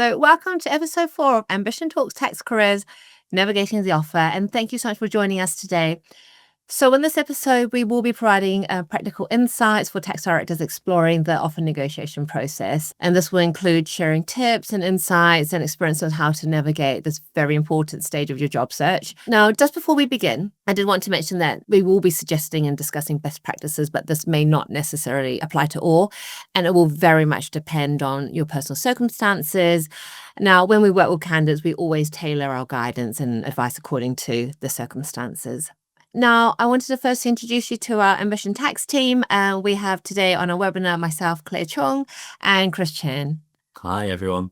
So, welcome to episode 4 of Ambition Talks Tax Careers, Navigating the Offer. And thank you so much for joining us today. So, in this episode, we will be providing practical insights for tax directors exploring the offer negotiation process. And this will include sharing tips and insights and experience on how to navigate this very important stage of your job search. Now, just before we begin, I did want to mention that we will be suggesting and discussing best practices, but this may not necessarily apply to all. And it will very much depend on your personal circumstances. Now, when we work with candidates, we always tailor our guidance and advice according to the circumstances. Now, I wanted to first introduce you to our Ambition Tax team. We have today on our webinar myself, Claire Chong, and Chris Chen. Hi, everyone.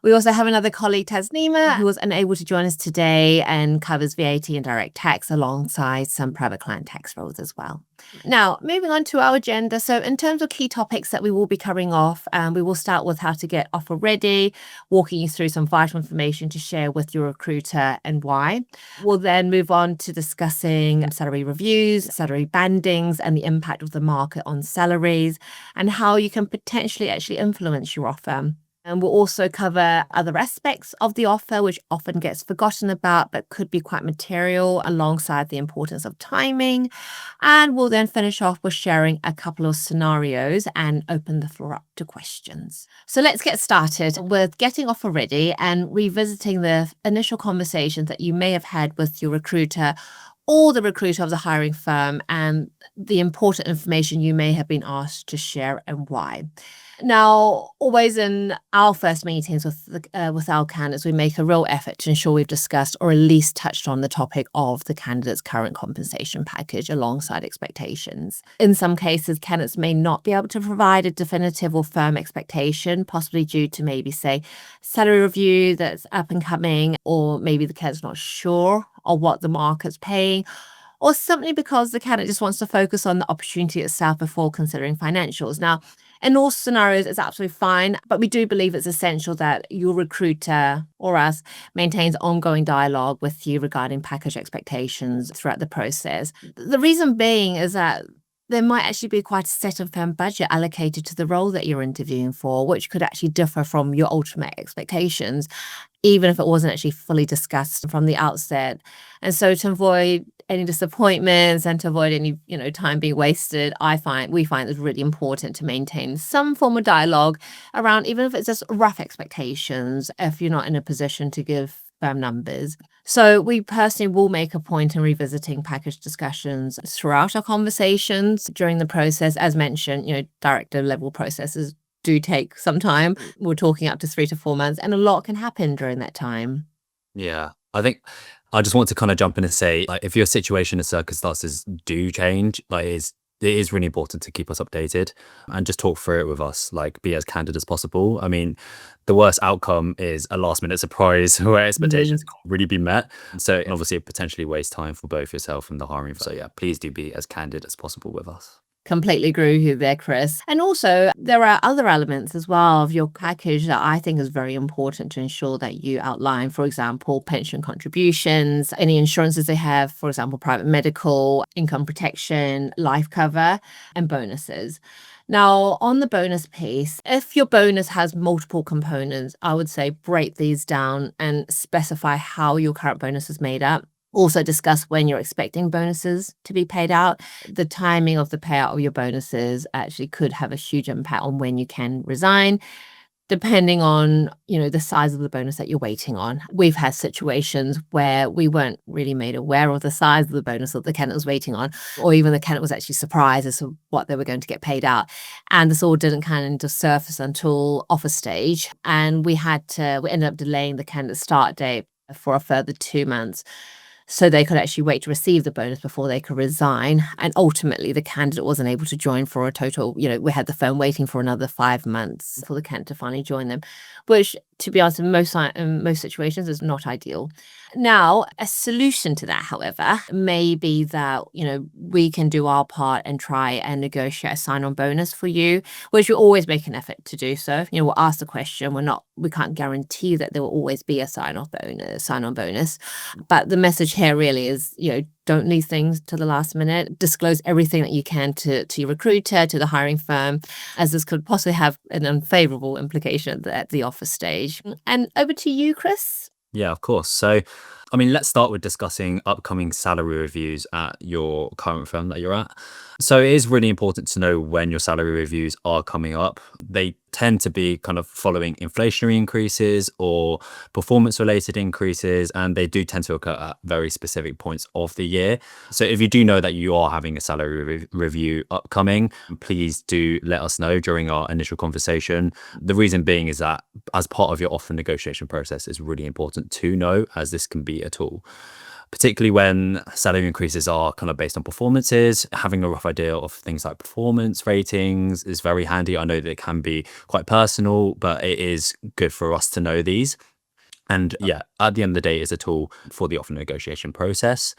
We also have another colleague, Tasneema, who was unable to join us today and covers VAT and direct tax alongside some private client tax roles as well. Now, moving on to our agenda. So in terms of key topics that we will be covering off, we will start with how to get offer ready, walking you through some vital information to share with your recruiter and why. We'll then move on to discussing salary reviews, salary bandings, and the impact of the market on salaries, and how you can potentially actually influence your offer. And we'll also cover other aspects of the offer, which often gets forgotten about, but could be quite material alongside the importance of timing. And we'll then finish off with sharing a couple of scenarios and open the floor up to questions. So let's get started with getting offer ready and revisiting the initial conversations that you may have had with your recruiter or the recruiter of the hiring firm and the important information you may have been asked to share and why. Now, always in our first meetings with our candidates, we make a real effort to ensure we've discussed or at least touched on the topic of the candidate's current compensation package alongside expectations. In some cases, candidates may not be able to provide a definitive or firm expectation, possibly due to maybe, say, salary review that's up and coming, or maybe the candidate's not sure of what the market's paying, or simply because the candidate just wants to focus on the opportunity itself before considering financials. Now, in all scenarios, it's absolutely fine, but we do believe it's essential that your recruiter or us maintains ongoing dialogue with you regarding package expectations throughout the process. The reason being is that there might actually be quite a set and firm budget allocated to the role that you're interviewing for, which could actually differ from your ultimate expectations, even if it wasn't actually fully discussed from the outset. And so to avoid any disappointments and to avoid any, time being wasted, we find it's really important to maintain some form of dialogue around, even if it's just rough expectations, if you're not in a position to give firm numbers. So we personally will make a point in revisiting package discussions throughout our conversations during the process. As mentioned, director level processes do take some time. We're talking up to 3 to 4 months, and a lot can happen during that time. Yeah, I think I just want to kind of jump in and say, if your situation and circumstances do change, it is really important to keep us updated and just talk through it with us, be as candid as possible. I mean, the worst outcome is a last minute surprise where expectations can't really be met. So obviously it potentially wastes time for both yourself and the hiring. So yeah, please do be as candid as possible with us. Completely agree with you there, Chris. And also, there are other elements as well of your package that I think is very important to ensure that you outline. For example, pension contributions, any insurances they have, for example, private medical, income protection, life cover, and bonuses. Now, on the bonus piece, if your bonus has multiple components, I would say break these down and specify how your current bonus is made up. Also discuss when you're expecting bonuses to be paid out. The timing of the payout of your bonuses actually could have a huge impact on when you can resign, depending on, the size of the bonus that you're waiting on. We've had situations where we weren't really made aware of the size of the bonus that the candidate was waiting on, or even the candidate was actually surprised as to what they were going to get paid out. And this all didn't kind of surface until offer stage. And we ended up delaying the candidate's start date for a further 2 months, so they could actually wait to receive the bonus before they could resign. And ultimately, the candidate wasn't able to join for a total, we had the firm waiting for another 5 months for the candidate to finally join them, which, to be honest, in most situations is not ideal. Now, a solution to that, however, may be that, we can do our part and try and negotiate a sign-on bonus for you, which we always make an effort to do so. We'll ask the question. We can't guarantee that there will always be a sign-on bonus. But the message here really is, don't leave things to the last minute. Disclose everything that you can to your recruiter, to the hiring firm, as this could possibly have an unfavorable implication at the offer stage. And over to you, Chris. Yeah, of course. So, I mean, let's start with discussing upcoming salary reviews at your current firm that you're at. So, it is really important to know when your salary reviews are coming up. They tend to be kind of following inflationary increases or performance related increases, and they do tend to occur at very specific points of the year. So, if you do know that you are having a salary review upcoming, please do let us know during our initial conversation. The reason being is that as part of your offer negotiation process, is really important to know, as this can be a tool, particularly when salary increases are kind of based on performances. Having a rough idea of things like performance ratings is very handy. I know that it can be quite personal, but it is good for us to know these. And yeah, at the end of the day, it's a tool for the offer negotiation process.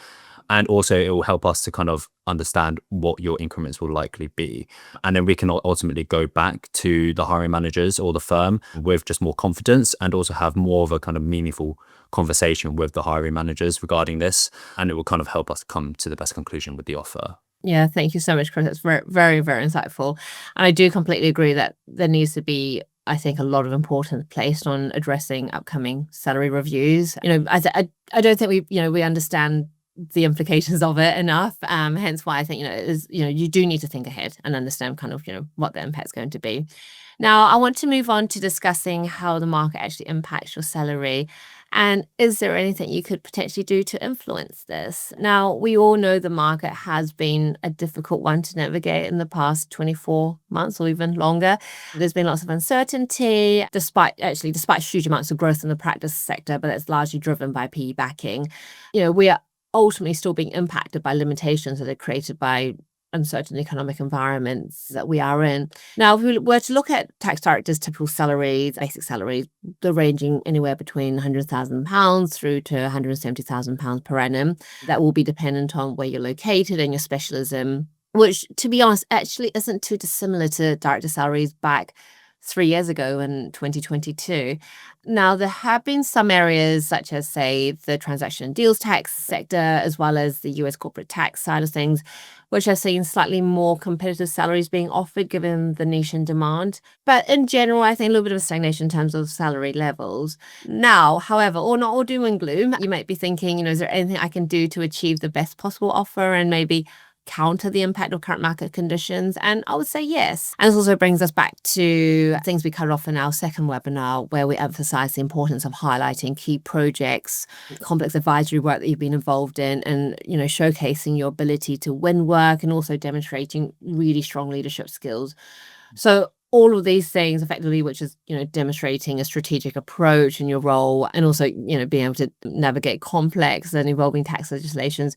And also it will help us to kind of understand what your increments will likely be. And then we can ultimately go back to the hiring managers or the firm with just more confidence, and also have more of a kind of meaningful conversation with the hiring managers regarding this. And it will kind of help us come to the best conclusion with the offer. Yeah, thank you so much, Chris. That's very, very, very insightful. And I do completely agree that there needs to be, I think, a lot of importance placed on addressing upcoming salary reviews. I don't think we understand the implications of it enough. Hence why I think, you do need to think ahead and understand kind of, what the impact's going to be. Now, I want to move on to discussing how the market actually impacts your salary. And is there anything you could potentially do to influence this? Now, we all know the market has been a difficult one to navigate in the past 24 months or even longer. There's been lots of uncertainty, despite huge amounts of growth in the practice sector, but it's largely driven by PE backing. We are ultimately still being impacted by limitations that are created by uncertain economic environments that we are in. Now, if we were to look at tax directors' typical salaries, basic salaries, they're ranging anywhere between £100,000 through to £170,000 per annum. That will be dependent on where you're located and your specialism, which, to be honest, actually isn't too dissimilar to director salaries back 3 years ago in 2022. Now, there have been some areas such as, say, the transaction and deals tax sector, as well as the US corporate tax side of things, which are seeing slightly more competitive salaries being offered given the niche and demand. But in general, I think a little bit of a stagnation in terms of salary levels. Now, however, not all doom and gloom. You might be thinking, is there anything I can do to achieve the best possible offer and maybe counter the impact of current market conditions? And I would say yes. And this also brings us back to things we covered off in our second webinar, where we emphasize the importance of highlighting key projects, complex advisory work that you've been involved in, and showcasing your ability to win work, and also demonstrating really strong leadership skills. So all of these things effectively, which is, demonstrating a strategic approach in your role, and also, being able to navigate complex and evolving tax legislations,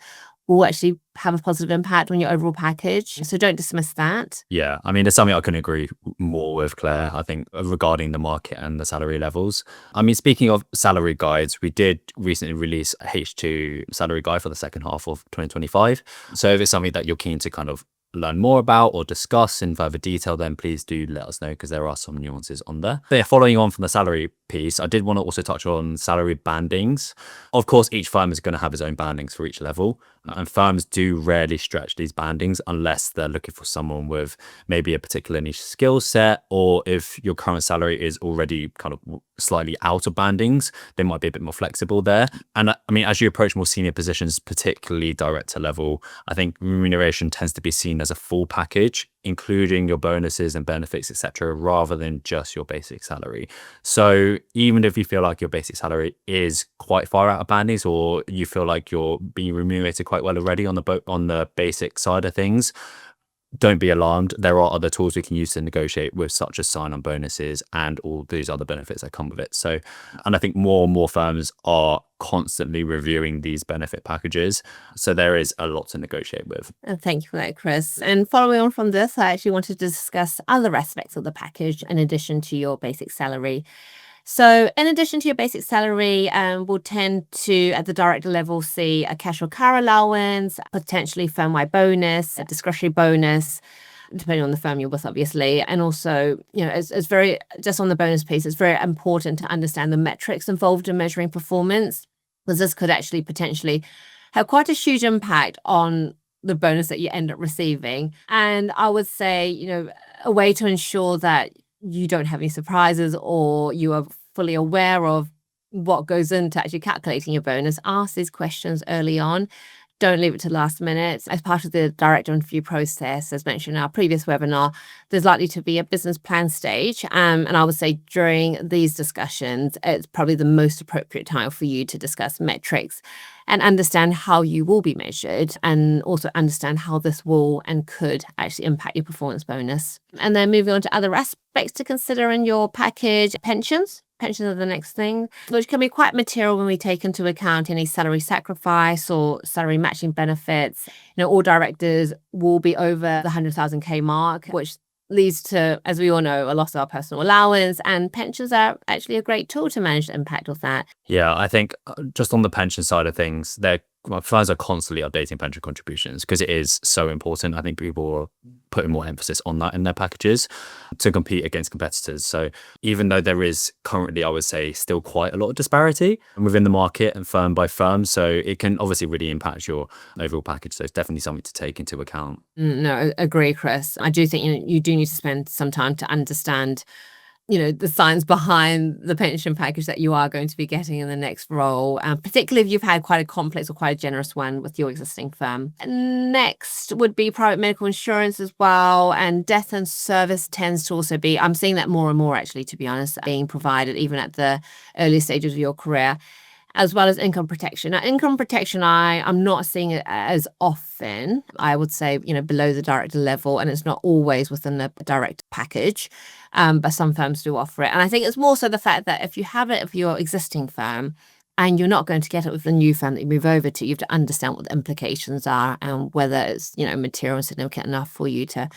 will actually have a positive impact on your overall package. So don't dismiss that. Yeah, I mean, it's something I couldn't agree more with, Claire, I think, regarding the market and the salary levels. I mean, speaking of salary guides, we did recently release a H2 salary guide for the second half of 2025. So if it's something that you're keen to kind of learn more about or discuss in further detail, then please do let us know, because there are some nuances on there. But yeah, following on from the salary piece, I did want to also touch on salary bandings. Of course, each firm is going to have its own bandings for each level, and firms do rarely stretch these bandings unless they're looking for someone with maybe a particular niche skill set, or if your current salary is already kind of slightly out of bandings, they might be a bit more flexible there. And I mean, as you approach more senior positions, particularly director level, I think remuneration tends to be seen as a full package, including your bonuses and benefits, etc., rather than just your basic salary. So even if you feel like your basic salary is quite far out of bandings, or you feel like you're being remunerated quite well already on the basic side of things, don't be alarmed. There are other tools we can use to negotiate with, such as sign-on bonuses and all these other benefits that come with it. So, and I think more and more firms are constantly reviewing these benefit packages. So there is a lot to negotiate with. And thank you for that, Chris. And following on from this, I actually wanted to discuss other aspects of the package in addition to your basic salary. So in addition to your basic salary, we'll tend to, at the director level, see a cash or car allowance, potentially firm-wide bonus, a discretionary bonus, depending on the firm you're with, obviously. And also, it's very, just on the bonus piece, it's very important to understand the metrics involved in measuring performance, because this could actually potentially have quite a huge impact on the bonus that you end up receiving. And I would say, a way to ensure that you don't have any surprises or you are fully aware of what goes into actually calculating your bonus, ask these questions early on. Don't leave it to last minute. As part of the director interview process, as mentioned in our previous webinar, there's likely to be a business plan stage. And I would say during these discussions, it's probably the most appropriate time for you to discuss metrics and understand how you will be measured, and also understand how this will and could actually impact your performance bonus. And then moving on to other aspects to consider in your package, pensions. Pensions are the next thing, which can be quite material when we take into account any salary sacrifice or salary matching benefits. All directors will be over the 100,000K mark, which leads to, as we all know, a loss of our personal allowance, and pensions are actually a great tool to manage the impact of that. Yeah, I think just on the pension side of things, firms are constantly updating pension contributions because it is so important. I think people are putting more emphasis on that in their packages to compete against competitors. So even though there is currently, I would say, still quite a lot of disparity within the market and firm by firm, so it can obviously really impact your overall package. So it's definitely something to take into account. No, agree, Chris. I do think you do need to spend some time to understand the science behind the pension package that you are going to be getting in the next role, particularly if you've had quite a complex or quite a generous one with your existing firm. Next would be private medical insurance as well, and death and service tends to also be, I'm seeing that more and more actually, to be honest, being provided even at the early stages of your career, as well as income protection. Now, income protection, I'm not seeing it as often, I would say, below the director level, and it's not always within the direct package, but some firms do offer it. And I think it's more so the fact that if you have it for your existing firm and you're not going to get it with the new firm that you move over to, you have to understand what the implications are and whether it's, material and significant enough for you to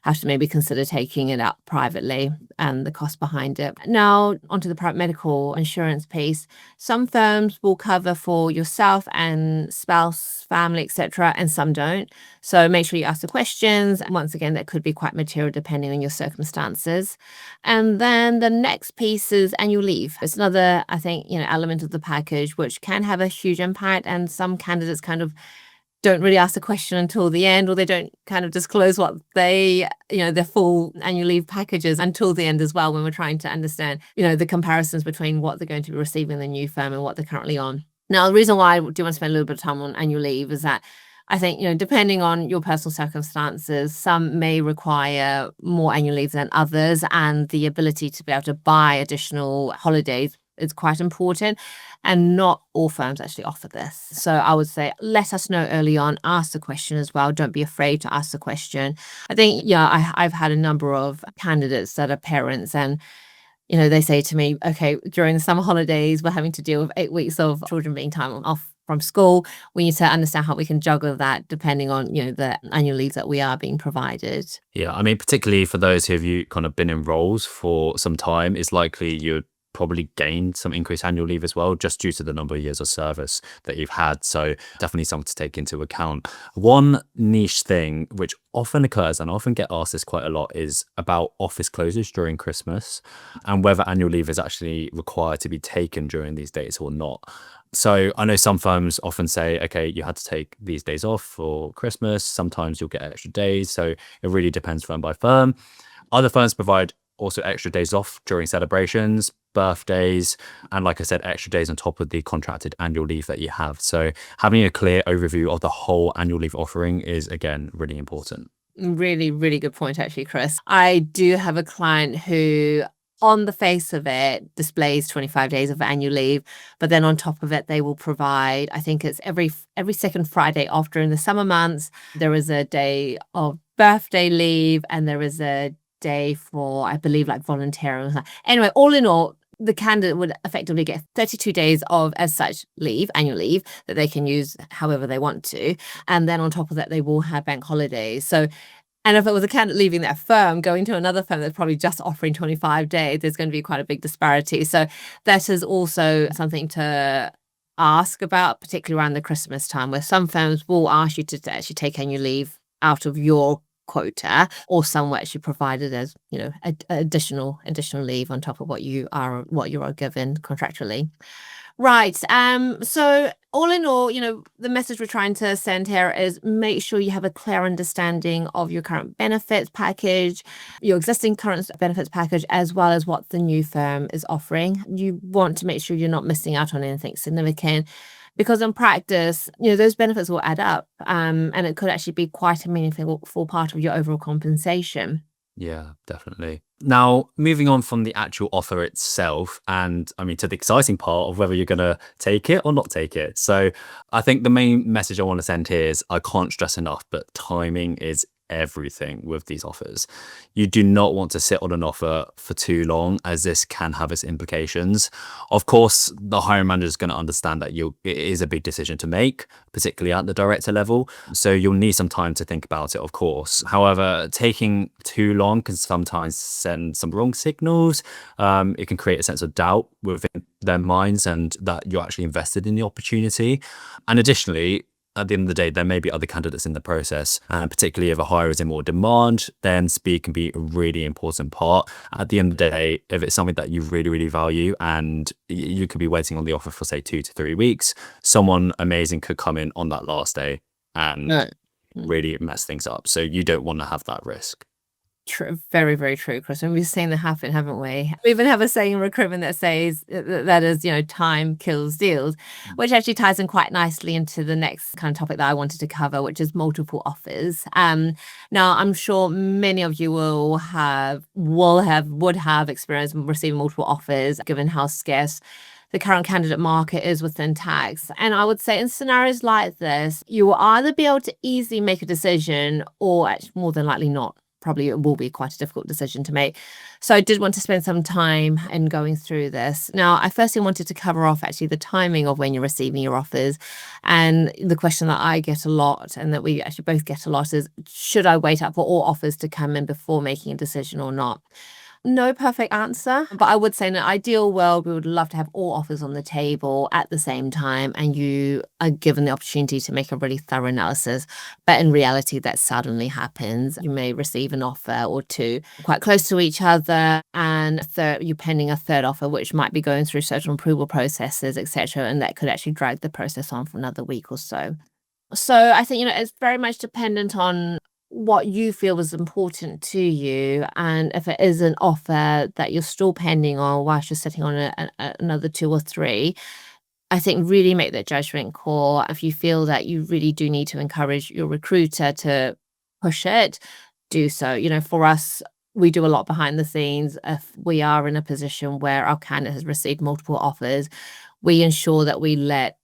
have to maybe consider taking it out privately and the cost behind it. Now, onto the private medical insurance piece. Some firms will cover for yourself and spouse, family, etc., and some don't. So make sure you ask the questions. And once again, that could be quite material depending on your circumstances. And then the next piece is annual leave. It's another, I think, element of the package which can have a huge impact, and some candidates kind of don't really ask the question until the end, or they don't kind of disclose what their full annual leave packages until the end as well, when we're trying to understand, the comparisons between what they're going to be receiving in the new firm and what they're currently on. Now, the reason why I do want to spend a little bit of time on annual leave is that I think, depending on your personal circumstances, some may require more annual leave than others, and the ability to be able to buy additional holidays is quite important, and not all firms actually offer this. So I would say let us know early on, ask the question as well. Don't be afraid to ask the question. I think, I've had a number of candidates that are parents, and they say to me, okay, during the summer holidays, we're having to deal with 8 weeks of children being time off from school. We need to understand how we can juggle that depending on, the annual leave that we are being provided. Yeah, I mean, particularly for those who have kind of been in roles for some time, it's likely you'd probably gained some increased annual leave as well, just due to the number of years of service that you've had. So definitely something to take into account. One niche thing which often occurs, and I often get asked this quite a lot, is about office closures during Christmas and whether annual leave is actually required to be taken during these dates or not. So I know some firms often say, okay, you had to take these days off for Christmas. Sometimes you'll get extra days. So it really depends firm by firm. Other firms provide also extra days off during celebrations, birthdays, and like I said, extra days on top of the contracted annual leave that you have. So having a clear overview of the whole annual leave offering is, again, really important. Really, really good point, actually, Chris. I do have a client who, on the face of it, displays 25 days of annual leave, but then on top of it, they will provide, I think it's every second Friday off during the summer months. There is a day of birthday leave, and there is a day for, I believe, like volunteering. Anyway, all in all, the candidate would effectively get 32 days of, as such, annual leave that they can use however they want to. And then on top of that, they will have bank holidays. So, and if it was a candidate leaving that firm, going to another firm that's probably just offering 25 days, there's going to be quite a big disparity. So that is also something to ask about, particularly around the Christmas time, where some firms will ask you to actually take annual leave out of your quota, or some were actually provided as additional leave on top of what you are given contractually. Right. So all in all, the message we're trying to send here is make sure you have a clear understanding of your current benefits package, your existing current benefits package, as well as what the new firm is offering. You want to make sure you're not missing out on anything significant because in practice, those benefits will add up, and it could actually be quite a meaningful part of your overall compensation. Yeah, definitely. Now, moving on from the actual offer itself, and I mean, to the exciting part of whether you're going to take it or not take it. So, I think the main message I want to send here is I can't stress enough, but timing is everything with these offers. You do not want to sit on an offer for too long, as this can have its implications. Of course, the hiring manager is going to understand that it is a big decision to make, particularly at the director level. So you'll need some time to think about it, of course. However, taking too long can sometimes send some wrong signals. It can create a sense of doubt within their minds and that you're actually invested in the opportunity. And additionally, at the end of the day, there may be other candidates in the process, and particularly if a hire is in more demand, then speed can be a really important part. At the end of the day, if it's something that you really, really value and you could be waiting on the offer for, say, 2 to 3 weeks, someone amazing could come in on that last day and Right. really mess things up. So you don't want to have that risk. True, very, very true, Chris. And we've seen that happen, haven't we? We even have a saying in recruitment that says that is, time kills deals, which actually ties in quite nicely into the next kind of topic that I wanted to cover, which is multiple offers. Now I'm sure many of you would have experience receiving multiple offers, given how scarce the current candidate market is within tax. And I would say in scenarios like this, you will either be able to easily make a decision or actually more than likely not. Probably it will be quite a difficult decision to make. So I did want to spend some time in going through this. Now, I firstly wanted to cover off actually the timing of when you're receiving your offers. And the question that I get a lot and that we actually both get a lot is, should I wait up for all offers to come in before making a decision or not? No perfect answer, but I would say in an ideal world, we would love to have all offers on the table at the same time and you are given the opportunity to make a really thorough analysis. But in reality, that suddenly happens. You may receive an offer or two quite close to each other, and you're pending a third offer, which might be going through certain approval processes, etc. And that could actually drag the process on for another week or so. So I think, it's very much dependent on what you feel is important to you. And if it is an offer that you're still pending on whilst you're sitting on another two or three, I think really make that judgment call. If you feel that you really do need to encourage your recruiter to push it, do so. For us, we do a lot behind the scenes. If we are in a position where our candidate has received multiple offers, we ensure that we let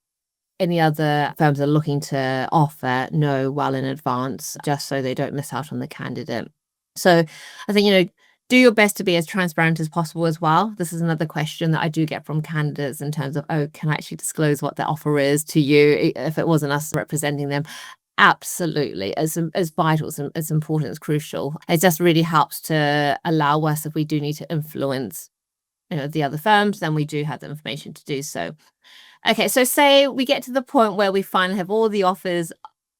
any other firms that are looking to offer know well in advance, just so they don't miss out on the candidate. So I think, do your best to be as transparent as possible as well. This is another question that I do get from candidates in terms of, oh, can I actually disclose what the offer is to you if it wasn't us representing them? Absolutely. As vital, as important, as crucial. It just really helps to allow us, if we do need to influence the other firms, then we do have the information to do so. Okay, so say we get to the point where we finally have all the offers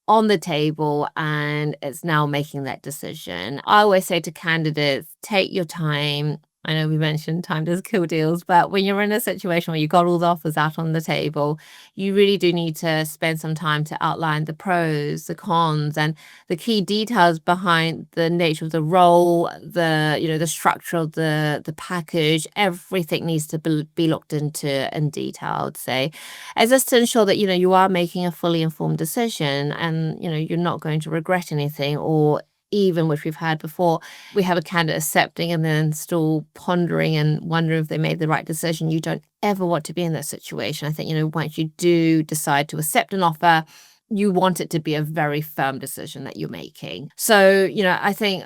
on the table and it's now making that decision. I always say to candidates, take your time. I know we mentioned time does kill deals, but when you're in a situation where you've got all the offers out on the table, you really do need to spend some time to outline the pros, the cons, and the key details behind the nature of the role, the structure of the package. Everything needs to be looked into in detail, I'd say, as just to ensure that you are making a fully informed decision and you're not going to regret anything, or even which we've had before, we have a candidate accepting and then still pondering and wondering if they made the right decision. You don't ever want to be in that situation. I think, once you do decide to accept an offer, you want it to be a very firm decision that you're making. So, I think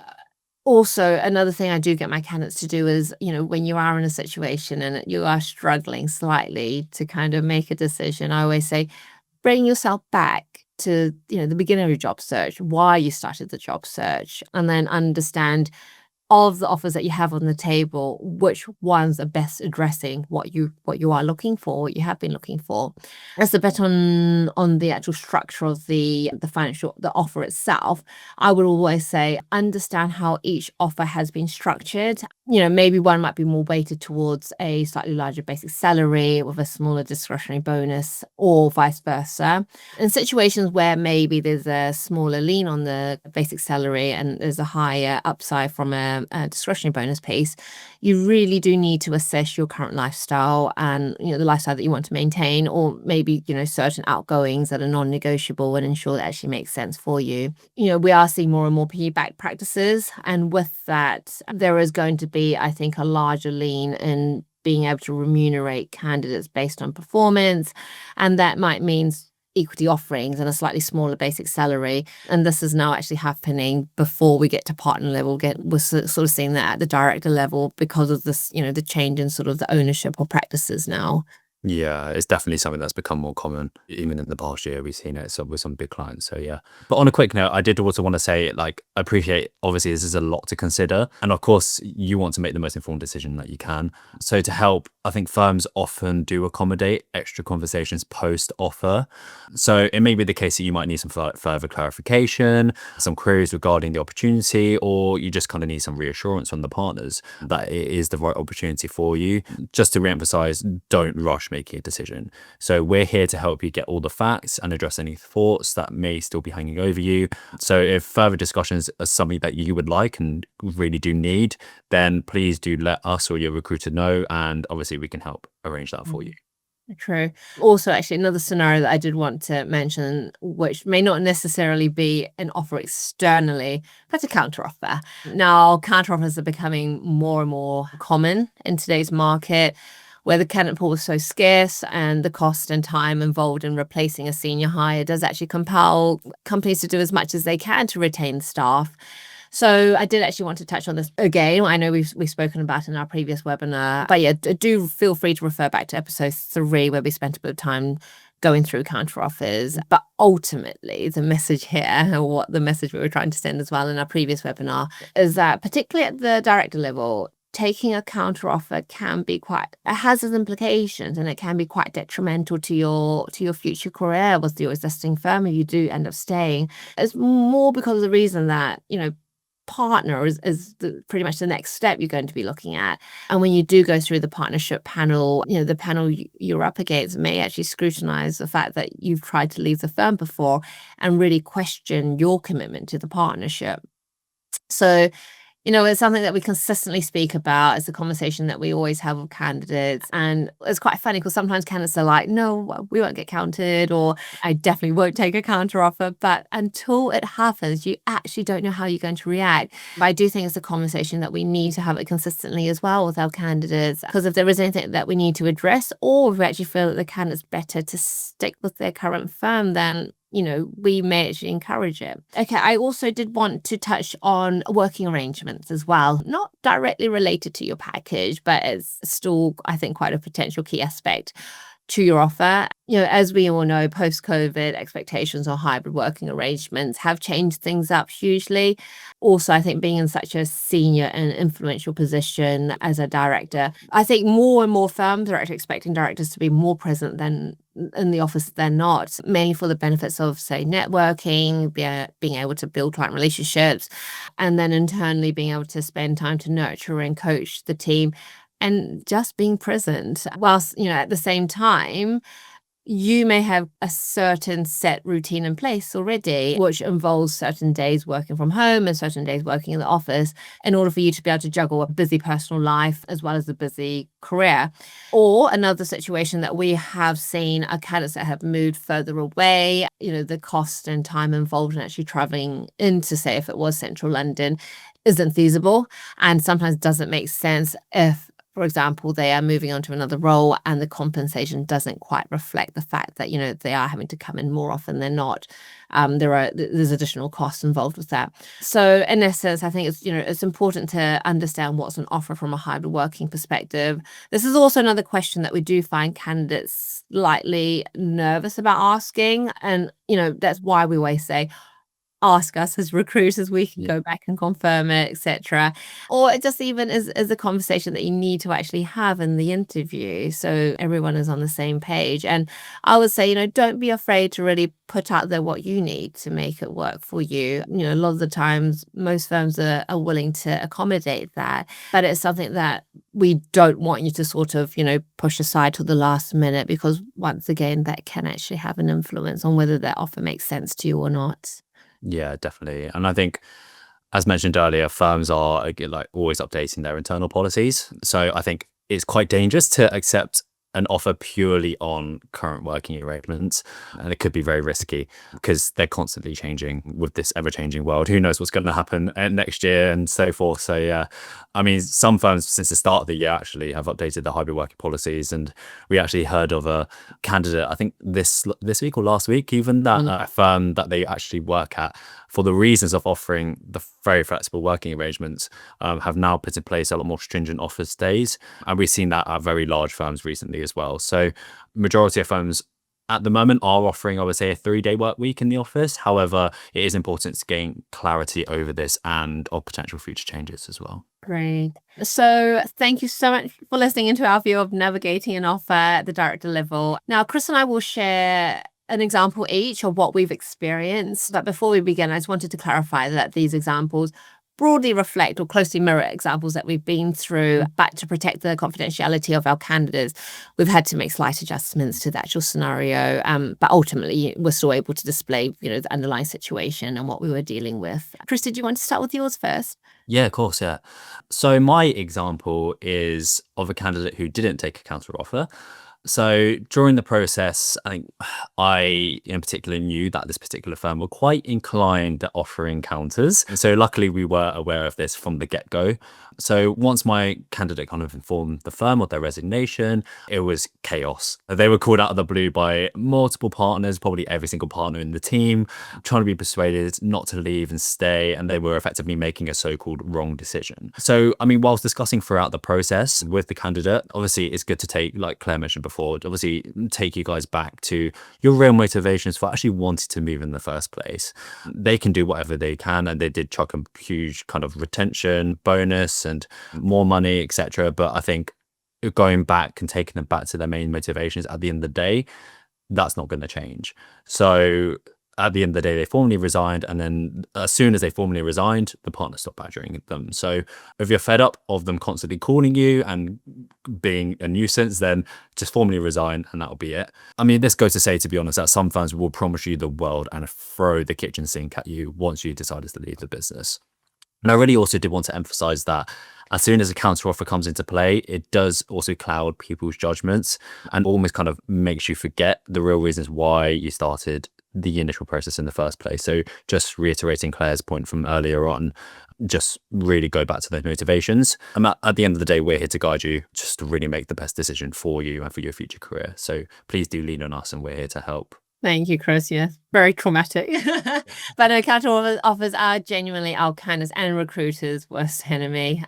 also another thing I do get my candidates to do is, when you are in a situation and you are struggling slightly to kind of make a decision, I always say, bring yourself back to the beginning of your job search, why you started the job search, and then understand of the offers that you have on the table, which ones are best addressing what you are looking for, what you have been looking for. As a bit on the actual structure of the offer itself, I would always say understand how each offer has been structured maybe one might be more weighted towards a slightly larger basic salary with a smaller discretionary bonus, or vice versa. In situations where maybe there's a smaller lean on the basic salary and there's a higher upside from a discretionary bonus piece, you really do need to assess your current lifestyle and the lifestyle that you want to maintain, or maybe certain outgoings that are non-negotiable, and ensure that actually makes sense for you. We are seeing more and more PE-backed practices, and with that, there is going to be, I think, a larger lean in being able to remunerate candidates based on performance, and that might mean equity offerings and a slightly smaller basic salary. And this is now actually happening before we get to partner level. We're sort of seeing that at the director level because of this, the change in sort of the ownership or practices now. Yeah, it's definitely something that's become more common. Even in the past year, we've seen it with some big clients. So yeah. But on a quick note, I did also want to say, I appreciate, obviously, this is a lot to consider. And of course, you want to make the most informed decision that you can. So to help, I think firms often do accommodate extra conversations post-offer. So it may be the case that you might need some further clarification, some queries regarding the opportunity, or you just kind of need some reassurance from the partners that it is the right opportunity for you. Just to reemphasize, don't rush making a decision. So we're here to help you get all the facts and address any thoughts that may still be hanging over you. So if further discussions are something that you would like and really do need, then please do let us or your recruiter know, and obviously we can help arrange that for you. True. Also, actually, another scenario that I did want to mention, which may not necessarily be an offer externally, but a counteroffer. Now, counteroffers are becoming more and more common in today's market, where the candidate pool is so scarce and the cost and time involved in replacing a senior hire does actually compel companies to do as much as they can to retain staff. So I did actually want to touch on this again. I know we've spoken about it in our previous webinar, but yeah, do feel free to refer back to episode 3, where we spent a bit of time going through counteroffers. But ultimately, the message here, or what the message we were trying to send as well in our previous webinar, is that particularly at the director level, taking a counteroffer it has its implications, and it can be quite detrimental to your future career with your existing firm if you do end up staying. It's more because of the reason that, partner is pretty much the next step you're going to be looking at. And when you do go through the partnership panel, the panel you're up against may actually scrutinize the fact that you've tried to leave the firm before and really question your commitment to the partnership. So it's something that we consistently speak about. It's a conversation that we always have with candidates. And it's quite funny because sometimes candidates are like, no, we won't get counted, or I definitely won't take a counteroffer. But until it happens, you actually don't know how you're going to react. But I do think it's a conversation that we need to have it consistently as well with our candidates, because if there is anything that we need to address, or if we actually feel that the candidate's better to stick with their current firm, then we may actually encourage it. Okay, I also did want to touch on working arrangements as well. Not directly related to your package, but it's still, I think, quite a potential key aspect to your offer. As we all know, post-COVID, expectations on hybrid working arrangements have changed things up hugely. Also, I think being in such a senior and influential position as a director, I think more and more firms are actually expecting directors to be more present than in the office than not, mainly for the benefits of, say, networking, being able to build client relationships, and then internally being able to spend time to nurture and coach the team, and just being present. Whilst, at the same time, you may have a certain set routine in place already, which involves certain days working from home and certain days working in the office, in order for you to be able to juggle a busy personal life as well as a busy career. Or another situation that we have seen are candidates that have moved further away. The cost and time involved in actually traveling into, say, if it was central London, isn't feasible, and sometimes doesn't make sense if, for example, they are moving on to another role and the compensation doesn't quite reflect the fact that, they are having to come in more often than not. There's additional costs involved with that. So in essence, I think it's important to understand what's on offer from a hybrid working perspective. This is also another question that we do find candidates slightly nervous about asking. And, that's why we always say, ask us as recruiters, we can Yeah. go back and confirm it, etc. Or it just even is a conversation that you need to actually have in the interview so everyone is on the same page. And I would say, don't be afraid to really put out there what you need to make it work for you. A lot of the times, most firms are willing to accommodate that, but it's something that we don't want you to sort of, push aside till the last minute, because once again, that can actually have an influence on whether that offer makes sense to you or not. Yeah, definitely. And I think, as mentioned earlier, firms are like always updating their internal policies. So I think it's quite dangerous to accept an offer purely on current working arrangements, and it could be very risky because they're constantly changing with this ever-changing world. Who knows what's going to happen next year and so forth. So yeah, I mean, some firms since the start of the year actually have updated their hybrid working policies, and we actually heard of a candidate, I think this week or last week even, that a firm that they actually work at, for the reasons of offering the very flexible working arrangements, have now put in place a lot more stringent office days. And we've seen that at very large firms recently as well. So majority of firms at the moment are offering, I would say, a 3-day work week in the office. However, it is important to gain clarity over this and of potential future changes as well. Great. So thank you so much for listening into our view of navigating an offer at the director level. Now, Chris and I will share an example each of what we've experienced. But before we begin, I just wanted to clarify that these examples broadly reflect or closely mirror examples that we've been through, but to protect the confidentiality of our candidates, we've had to make slight adjustments to the actual scenario. But ultimately, we're still able to display, the underlying situation and what we were dealing with. Chris, did you want to start with yours first? Yeah, of course, yeah. So my example is of a candidate who didn't take a counter offer. So during the process, I think I in particular knew that this particular firm were quite inclined at offering counters. And so luckily we were aware of this from the get-go. So once my candidate kind of informed the firm of their resignation, it was chaos. They were called out of the blue by multiple partners, probably every single partner in the team, trying to be persuaded not to leave and stay. And they were effectively making a so-called wrong decision. So, I mean, whilst discussing throughout the process with the candidate, obviously it's good to take, like Claire mentioned before, obviously take you guys back to your real motivations for actually wanting to move in the first place. They can do whatever they can, and they did chuck a huge kind of retention bonus and more money, etc. But I think going back and taking them back to their main motivations at the end of the day, that's not going to change. So at the end of the day, they formally resigned, and then as soon as they formally resigned, the partner stopped badgering them. So if you're fed up of them constantly calling you and being a nuisance, then just formally resign and that'll be it. I mean, this goes to say, to be honest, that some firms will promise you the world and throw the kitchen sink at you once you decide to leave the business. And I really also did want to emphasize that as soon as a counter offer comes into play, it does also cloud people's judgments and almost kind of makes you forget the real reasons why you started the initial process in the first place. So just reiterating Claire's point from earlier on, just really go back to those motivations. And at the end of the day, we're here to guide you just to really make the best decision for you and for your future career. So please do lean on us, and we're here to help. Thank you, Chris. Yeah, very traumatic. But no, counter offers are genuinely our candidates and recruiters' worst enemy.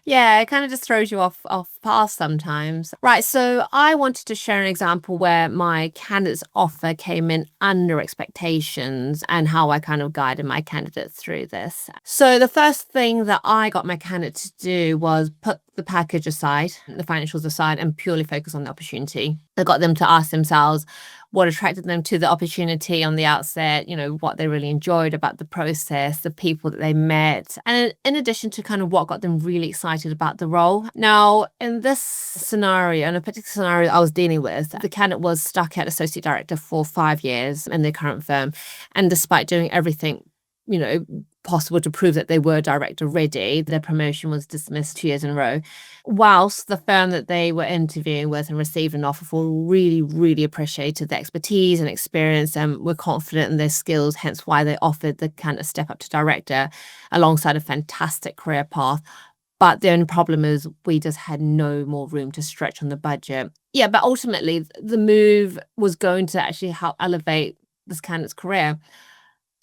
It kind of just throws you off path sometimes. Right, so I wanted to share an example where my candidate's offer came in under expectations and how I kind of guided my candidate through this. So the first thing that I got my candidate to do was put the package aside, the financials aside, and purely focus on the opportunity. I got them to ask themselves what attracted them to the opportunity on the outset, what they really enjoyed about the process, the people that they met, and in addition to kind of what got them really excited about the role. Now, in this scenario, in a particular scenario I was dealing with, the candidate was stuck at associate director for 5 years in their current firm. And despite doing everything, possible to prove that they were director ready, their promotion was dismissed 2 years in a row. Whilst the firm that they were interviewing with and received an offer for really, really appreciated the expertise and experience and were confident in their skills, hence why they offered the candidate step up to director alongside a fantastic career path. But the only problem is we just had no more room to stretch on the budget. Yeah, but ultimately the move was going to actually help elevate this candidate's career.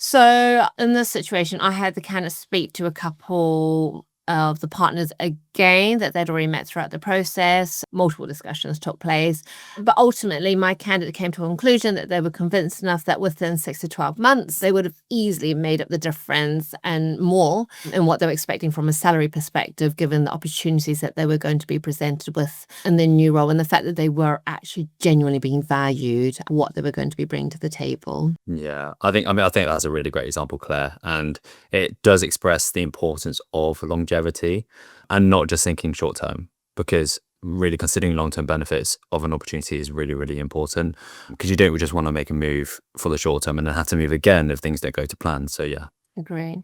So in this situation, I had the candidate speak to a couple of the partners again that they'd already met throughout the process. Multiple discussions took place. But ultimately, my candidate came to a conclusion that they were convinced enough that within 6 to 12 months, they would have easily made up the difference and more in what they were expecting from a salary perspective, given the opportunities that they were going to be presented with in their new role and the fact that they were actually genuinely being valued, what they were going to be bringing to the table. Yeah, I think that's a really great example, Claire, and it does express the importance of longevity and not just thinking short term, because really considering long-term benefits of an opportunity is really, really important, because you don't just want to make a move for the short term and then have to move again if things don't go to plan. So yeah. Agreed.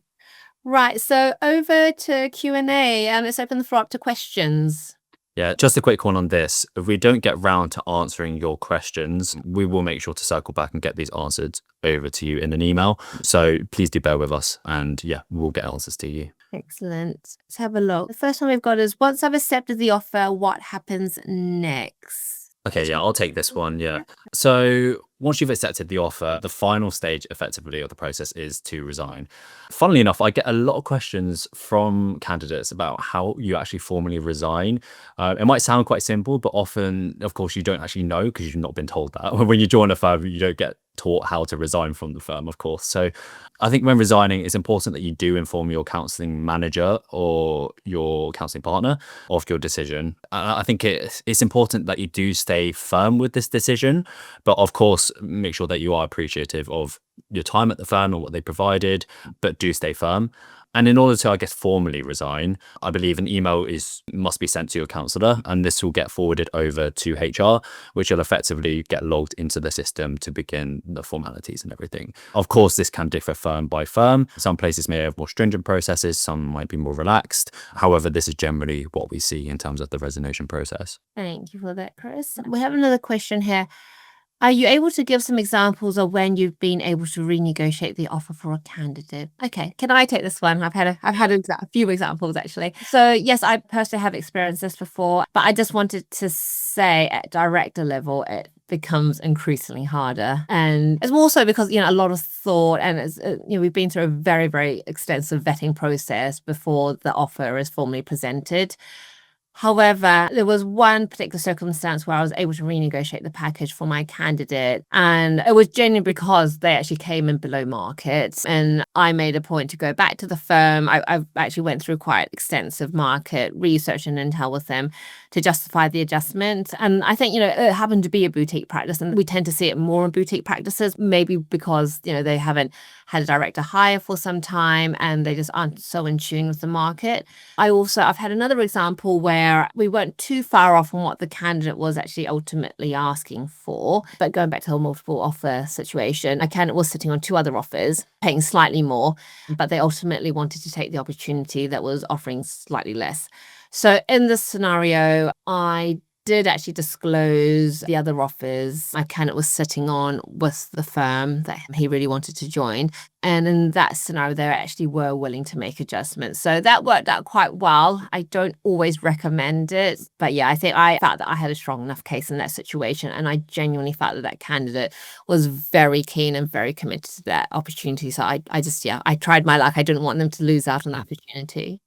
Right, so over to Q&A, and let's open the floor up to questions. Yeah, just a quick one on this. If we don't get round to answering your questions, we will make sure to circle back and get these answered over to you in an email. So please do bear with us, and yeah, we'll get answers to you. Excellent. Let's have a look. The first one we've got is, once I've accepted the offer, what happens next? Okay, yeah, I'll take this one. Yeah. So once you've accepted the offer, the final stage effectively of the process is to resign. Funnily enough, I get a lot of questions from candidates about how you actually formally resign. It might sound quite simple, but often, of course, you don't actually know because you've not been told that. When you join a firm, you don't get taught how to resign from the firm, of course. So I think when resigning, it's important that you do inform your counselling manager or your counselling partner of your decision. I think it's important that you do stay firm with this decision, but of course, make sure that you are appreciative of your time at the firm and what they provided, but do stay firm. And in order to, I guess, formally resign, I believe an email must be sent to your counsellor, and this will get forwarded over to HR, which will effectively get logged into the system to begin the formalities and everything. Of course, this can differ firm by firm. Some places may have more stringent processes, some might be more relaxed. However, this is generally what we see in terms of the resignation process. Thank you for that, Chris. We have another question here. Are you able to give some examples of when you've been able to renegotiate the offer for a candidate? Okay, can I take this one? I've had a few examples actually. So yes, I personally have experienced this before, but I just wanted to say at director level, it becomes increasingly harder, and it's more so because a lot of thought, and it's, we've been through a very, very extensive vetting process before the offer is formally presented. However, there was one particular circumstance where I was able to renegotiate the package for my candidate, and it was genuinely because they actually came in below market, and I made a point to go back to the firm. I actually went through quite extensive market research and intel with them to justify the adjustment. And I think, it happened to be a boutique practice, and we tend to see it more in boutique practices, maybe because, they haven't had a director hire for some time and they just aren't so in tune with the market. I've had another example where we weren't too far off from what the candidate was actually ultimately asking for. But going back to the multiple offer situation, a candidate was sitting on 2 other offers, paying slightly more, but they ultimately wanted to take the opportunity that was offering slightly less. So in this scenario, I did actually disclose the other offers my candidate was sitting on with the firm that he really wanted to join. And in that scenario, they actually were willing to make adjustments. So that worked out quite well. I don't always recommend it. But yeah, I think I felt that I had a strong enough case in that situation. And I genuinely felt that candidate was very keen and very committed to that opportunity. So I tried my luck. I didn't want them to lose out on that opportunity.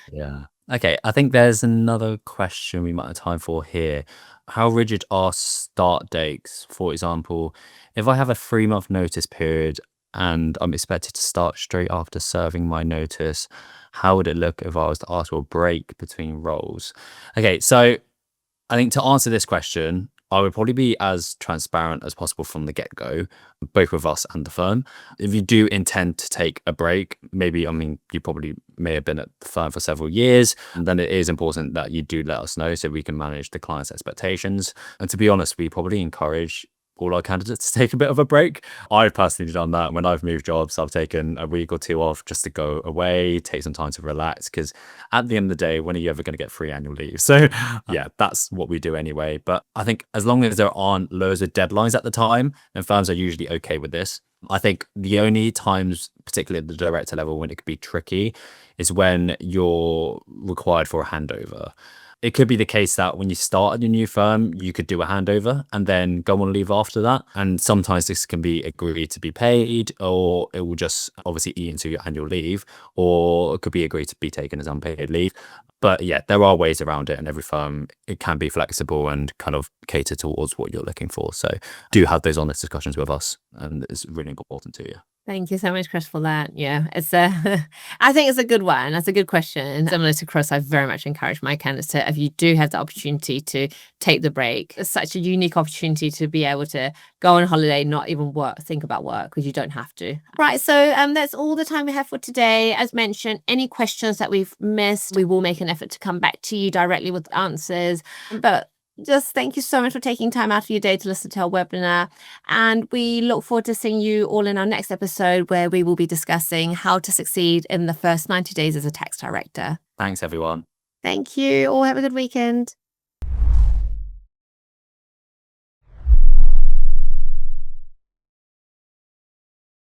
Yeah. Okay, I think there's another question we might have time for here. How rigid are start dates? For example, if I have a 3-month notice period and I'm expected to start straight after serving my notice, how would it look if I was to ask for a break between roles? Okay, so I think to answer this question, I would probably be as transparent as possible from the get-go, both with us and the firm. If you do intend to take a break, you probably may have been at the firm for several years, and then it is important that you do let us know so we can manage the client's expectations. And to be honest, we probably encourage all our candidates to take a bit of a break. I've personally done that. When I've moved jobs, I've taken a week or 2 off just to go away, take some time to relax, because at the end of the day, when are you ever going to get free annual leave? So yeah, that's what we do anyway. But I think as long as there aren't loads of deadlines at the time, then firms are usually okay with this. I think the only times, particularly at the director level, when it could be tricky is when you're required for a handover. It could be the case that when you start at your new firm, you could do a handover and then go on leave after that. And sometimes this can be agreed to be paid, or it will just obviously eat into your annual leave, or it could be agreed to be taken as unpaid leave. But yeah, there are ways around it, and every firm, it can be flexible and kind of cater towards what you're looking for. So do have those honest discussions with us, and it's really important to you. Thank you so much, Chris, for that. Yeah, it's I think it's a good one. That's a good question. Similar to Chris, I very much encourage my candidates to, if you do have the opportunity to take the break, it's such a unique opportunity to be able to go on holiday, not even think about work, because you don't have to. Right, so that's all the time we have for today. As mentioned, any questions that we've missed, we will make an effort to come back to you directly with answers. But just thank you so much for taking time out of your day to listen to our webinar. And we look forward to seeing you all in our next episode, where we will be discussing how to succeed in the first 90 days as a tax director. Thanks, everyone. Thank you. All have a good weekend.